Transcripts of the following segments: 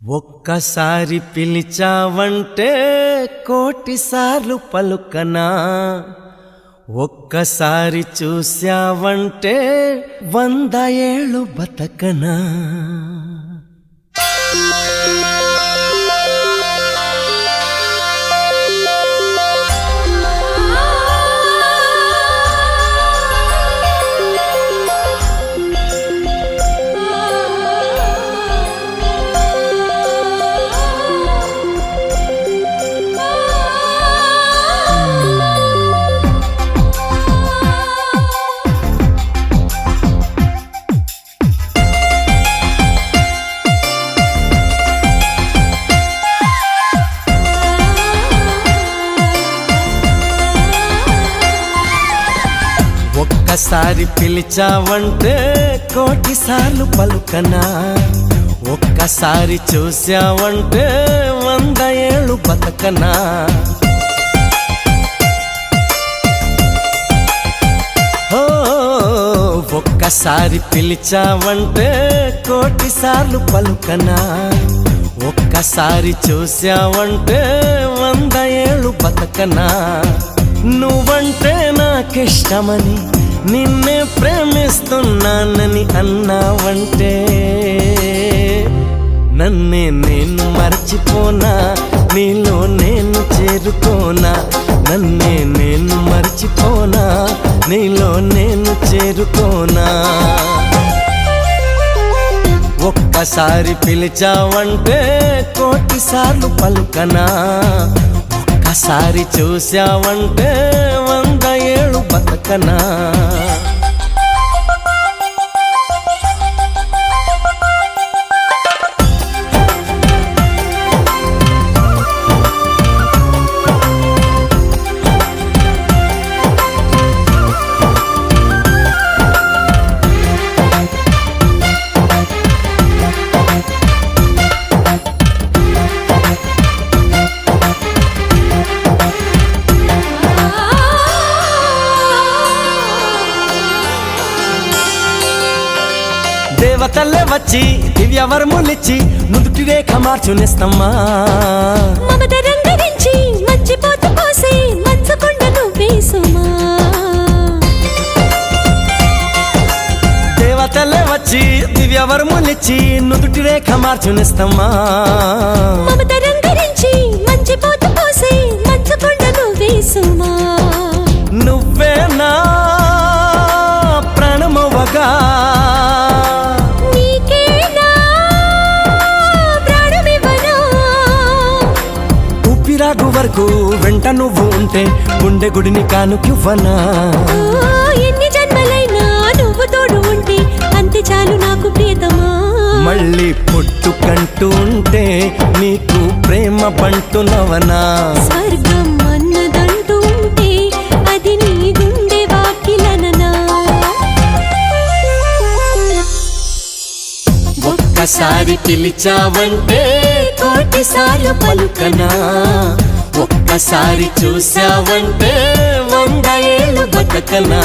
ఒక్కసారి పిలిచావంటే కోటిసార్లు పలుకనా, ఒక్కసారి చూశావంటే 100 ఏళ్ళు బతకనా. ఒక్కసారి పిలిచావంటే కోటిసార్లు పలుకనా, ఒక్కసారి చూశావంటే 100 ఏళ్ళు బతకనా. ఒక్కసారి పిలిచావంటే కోటిసార్లు పలుకనా, ఒక్కసారి చూశావంటే 100 ఏళ్ళు బతకనా. నువ్వంటే నాకిష్టమని నిన్నే ప్రేమిస్తున్నానని అన్నావంటే నన్నే నేను మర్చిపోనా, నీలో నేను చేరుకోనా. నన్నే నేను మర్చిపోనా, నీలో నేను చేరుకోనా. ఒక్కసారి పిలిచావంటే కోటిసార్లు పలుకనా, ఒక్కసారి చూశావంటే 100 ఏళ్ళు బతకనా. దేవతల్లే వచ్చి దివ్యవరములిచ్చి నుదుటి రేఖ మార్చునేస్తమ్మా. మమత రంగరించి మంచిపోత పోసి మంచుకొండ నువ్వేసుమా. దేవతల్లే వచ్చి దివ్యవరములిచ్చి నుదుటి రేఖ మార్చునేస్తమ్మా. మమత రంగరించి మంచిపోత పోసి మంచుకొండ నువ్వేసుమా. నువ్వే నా ప్రాణమవ్వగా రాగు వరకు వెంట నువ్వు ఉంటే గుండె గుడిని కానుకివ్వనా. ఎన్ని జన్మలైనా నువ్వు తోడు ఉంటే అంతే చాలు నాకు ప్రియతమా. మళ్ళీ పుట్టుకంటూ ఉంటే నీకు ప్రేమ పంటునవనా. స్వర్గం అన్నదంటూ ఉంటే అది నీ గుండె వాకిలననా. ఒక్కసారి పిలిచావంటే కోటిసార్లు పలుకనా, ఒక్కసారి చూశావంటే 100 ఏళ్ళు బతకనా.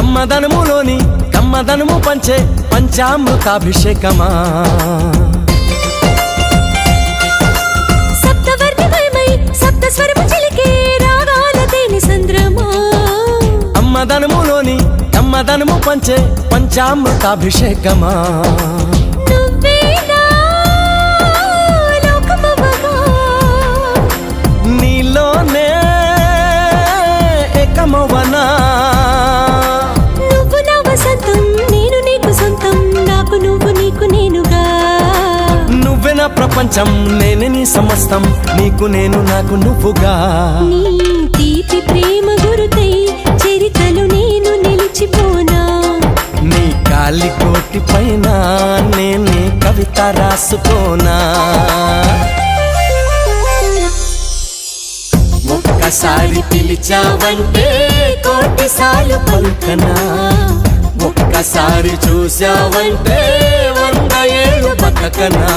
అమ్మదనములోని కమ్మదనము పంచే పంచామృతాభిషేకమా. సప్తవర్ణమయమై సప్తస్వరము చిలికే రాగాల తేనె సంద్రమా. అమ్మదనములోని కమ్మదనము పంచే పంచామృతాభిషేకమా. నీలోనే ఏకమవనా. నువ్వు నా వసంతం, నేను నీకు సొంతం, నాకు నువ్వు నీకు నేనుగా. ప్రపంచం నేనే నీ సమస్తం, నీకు నేను నాకు నువ్వుగా. నీ తీపి ప్రేమ గురుతై చరితలు నేను నిలిచిపోనా. నీ కాలి కోటి పైన నేనే కవిత రాసుకోనా. ఒక్కసారి పిలిచావంటే కోటిసార్లు పలుకనా, ఒక్కసారి చూసావంటే 100 ఏళ్ళు బతకనా.